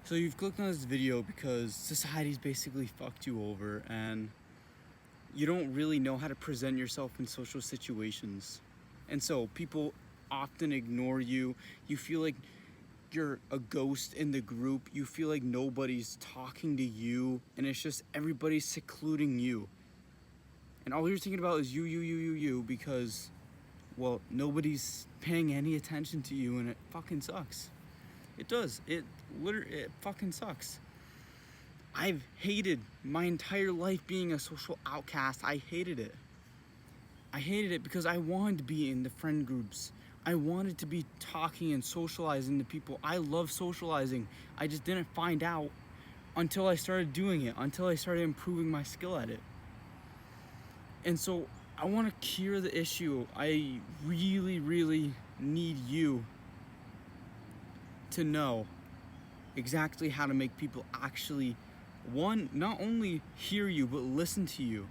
So you've clicked on this video because society's basically fucked you over and you don't really know how to present yourself in social situations. And so people often ignore you. You feel like you're a ghost in the group. You feel like nobody's talking to you and it's just everybody's secluding you. And all you're thinking about is you because, well, nobody's paying any attention to you and it fucking sucks. It does. It fucking sucks. I've hated my entire life being a social outcast. I hated it. I hated it because I wanted to be in the friend groups. I wanted to be talking and socializing to people. I love socializing. I just didn't find out until I started doing it, until I started improving my skill at it. And so I want to cure the issue. I really need you to know exactly how to make people actually, one, not only hear you, but listen to you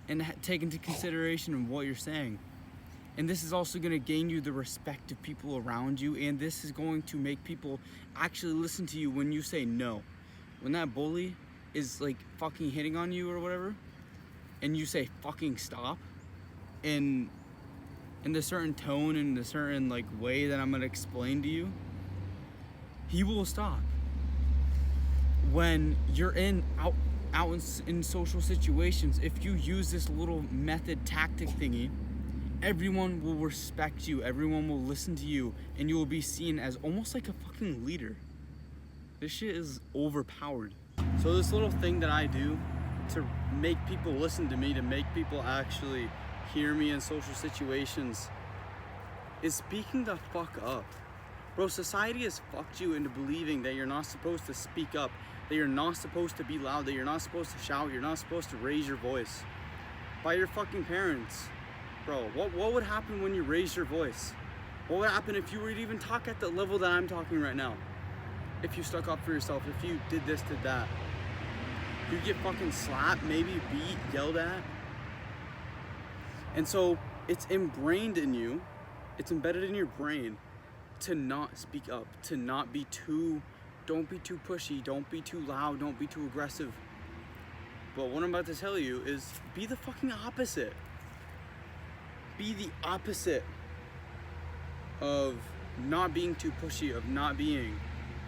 and take into consideration what you're saying. And this is also going to gain you the respect of people around you, and this is going to make people actually listen to you when you say no. When that bully is like fucking hitting on you or whatever, and you say fucking stop in the certain tone and the certain like way that I'm going to explain to you, he will stop. When you're out in social situations, if you use this little method tactic thingy, everyone will respect you, everyone will listen to you, and you will be seen as almost like a fucking leader. This shit is overpowered. So this little thing that I do to make people listen to me, to make people actually hear me in social situations, is speaking the fuck up. Bro, society has fucked you into believing that you're not supposed to speak up, that you're not supposed to be loud, that you're not supposed to shout, you're not supposed to raise your voice. By your fucking parents. Bro, what would happen when you raised your voice? What would happen if you were to even talk at the level that I'm talking right now? If you stuck up for yourself, if you did this, did that. You'd get fucking slapped, maybe beat, yelled at. And so it's ingrained in you, it's embedded in your brain to not speak up, to not be too, don't be too pushy, don't be too loud, don't be too aggressive. But what I'm about to tell you is be the fucking opposite. Be the opposite of not being too pushy, of not being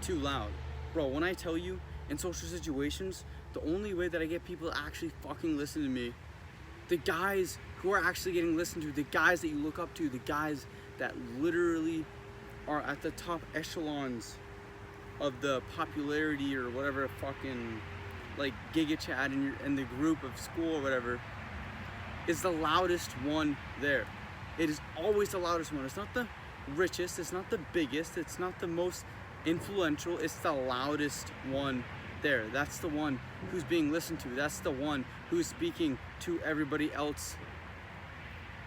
too loud. Bro, when I tell you in social situations, the only way that I get people to actually fucking listen to me, the guys who are actually getting listened to, the guys that you look up to, the guys that literally are at the top echelons of the popularity or whatever fucking like Giga Chad in the group of school or whatever, is the loudest one there. It is always the loudest one. It's not the richest, it's not the biggest, it's not the most influential, it's the loudest one there. That's the one who's being listened to. That's the one who's speaking to everybody else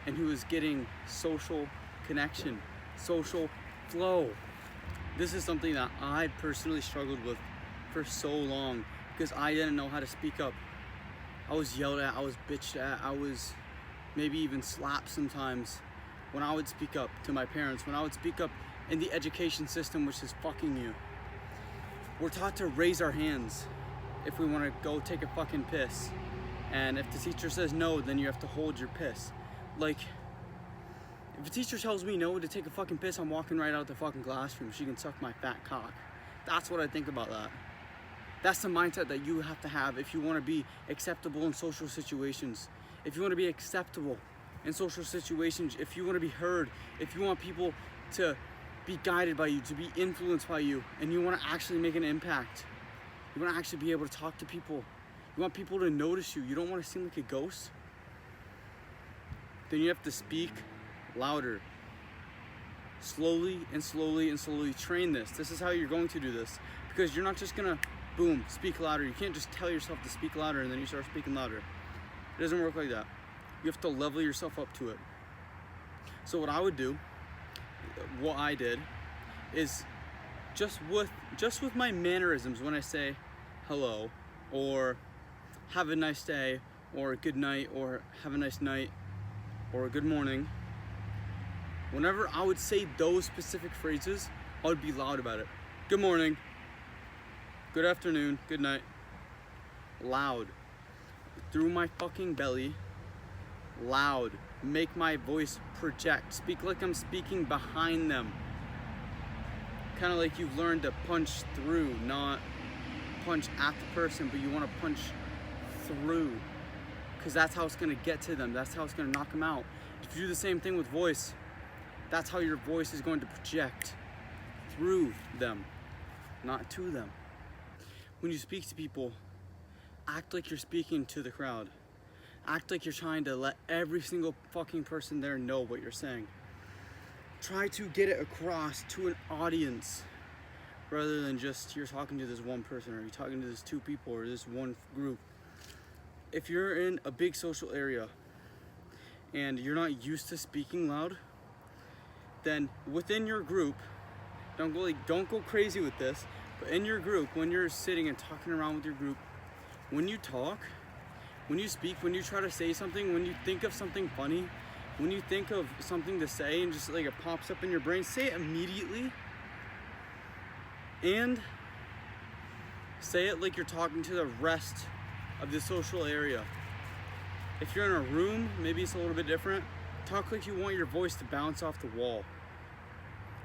and who is getting social connection, social flow. This is something that I personally struggled with for so long because I didn't know how to speak up. I was yelled at, I was bitched at, I was maybe even slapped sometimes when I would speak up to my parents, when I would speak up in the education system, which is fucking you. We're taught to raise our hands if we want to go take a fucking piss. And if the teacher says no, then you have to hold your piss. Like, if a teacher tells me no to take a fucking piss, I'm walking right out the fucking classroom. She can suck my fat cock. That's what I think about that. That's the mindset that you have to have if you want to be acceptable in social situations. If you want to be acceptable in social situations, if you want to be heard, if you want people to be guided by you, to be influenced by you, and you want to actually make an impact. You want to actually be able to talk to people. You want people to notice you. You don't want to seem like a ghost. Then you have to speak louder. Slowly train this. This is how you're going to do this. Because you're not just gonna, boom, speak louder. You can't just tell yourself to speak louder and then you start speaking louder. It doesn't work like that. You have to level yourself up to it. So what I would do, what I did, is just with my mannerisms when I say hello, or have a nice day, or good night, or have a nice night, or good morning. Whenever I would say those specific phrases, I would be loud about it. Good morning. good afternoon, good night, loud, through my fucking belly, loud, make my voice project, speak like I'm speaking behind them, kind of like you've learned to punch through, not punch at the person, but you want to punch through, because that's how it's going to get to them, that's how it's going to knock them out. If you do the same thing with voice, that's how your voice is going to project through them, not to them. When you speak to people, act like you're speaking to the crowd. Act like you're trying to let every single fucking person there know what you're saying. Try to get it across to an audience rather than just you're talking to this one person or you're talking to this two people or this one group. If you're in a big social area and you're not used to speaking loud, then within your group, don't go crazy with this, but in your group, when you're sitting and talking around with your group, when you talk, when you speak, when you try to say something, when you think of something funny, when you think of something to say and just like it pops up in your brain, say it immediately. And say it like you're talking to the rest of the social area. If you're in a room, maybe it's a little bit different. Talk like you want your voice to bounce off the wall.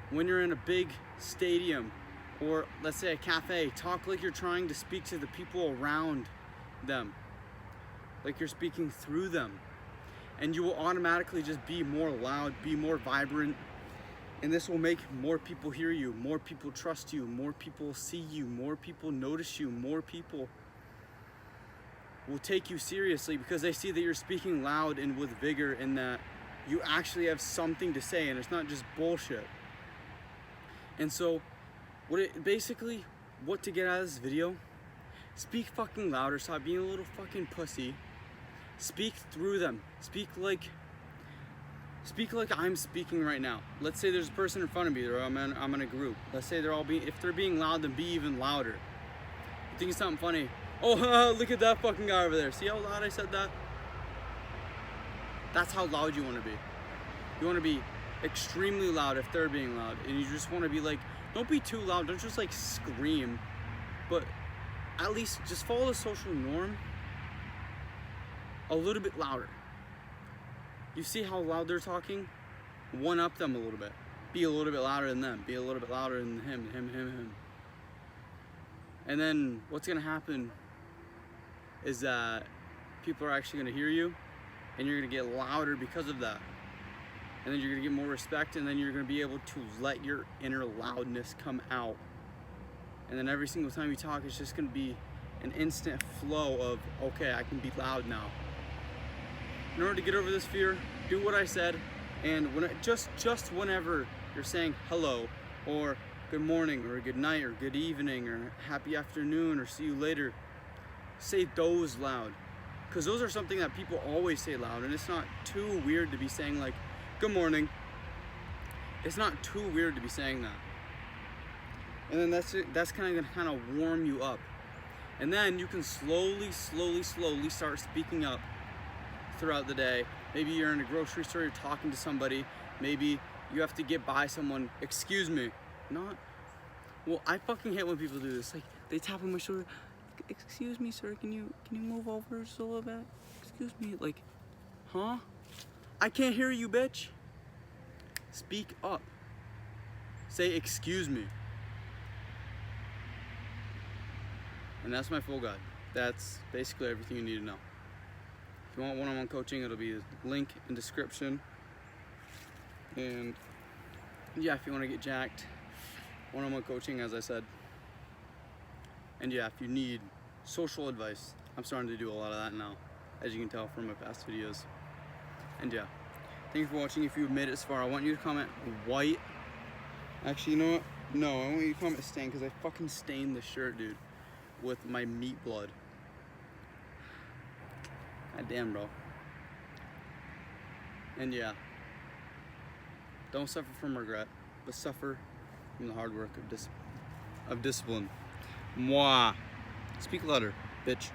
When you're in a big stadium, or let's say a cafe, talk like you're trying to speak to the people around them, like you're speaking through them, and you will automatically just be more loud, be more vibrant, and this will make more people hear you, more people trust you, more people see you, more people notice you, more people will take you seriously because they see that you're speaking loud and with vigor and that you actually have something to say and it's not just bullshit. And so what to get out of this video, speak fucking louder, stop being a little fucking pussy, speak through them, speak like I'm speaking right now. Let's say there's a person in front of me, or I'm in a group. Let's say if they're being loud, then be even louder. You think it's something funny? Oh, look at that fucking guy over there. See how loud I said that? That's how loud you want to be. You want to be extremely loud if they're being loud, and you just want to be like, don't be too loud, don't just like scream, but at least just follow the social norm a little bit louder. You see how loud they're talking? One up them a little bit. Be a little bit louder than them. Be a little bit louder than him. And then what's gonna happen is that people are actually gonna hear you and you're gonna get louder because of that. And then you're gonna get more respect, and then you're gonna be able to let your inner loudness come out. And then every single time you talk, it's just gonna be an instant flow of, okay, I can be loud now. In order to get over this fear, do what I said, and just whenever you're saying hello, or good morning, or good night, or good evening, or happy afternoon, or see you later, say those loud. Because those are something that people always say loud, and it's not too weird to be saying like, good morning. It's not too weird to be saying that. And then that's kind of gonna warm you up. And then you can slowly start speaking up throughout the day. Maybe you're in a grocery store, you're talking to somebody. Maybe you have to get by someone. Excuse me. Well, I fucking hate when people do this. Like, they tap on my shoulder. Excuse me, sir, can you move over just a little bit? Excuse me. Like, huh? I can't hear you, bitch. Speak up. Say, excuse me. And that's my full guide. That's basically everything you need to know. If you want one-on-one coaching, it'll be a link in description. And yeah, if you want to get jacked, one-on-one coaching, as I said. And yeah, if you need social advice, I'm starting to do a lot of that now, as you can tell from my past videos. And yeah, thank you for watching. If you've made it this far, I want you to comment white. Actually, you know what? No, I want you to comment stain, because I fucking stained the shirt, dude, with my meat blood. God damn, bro. And yeah, don't suffer from regret, but suffer from the hard work of discipline. Mwah. Speak louder, bitch.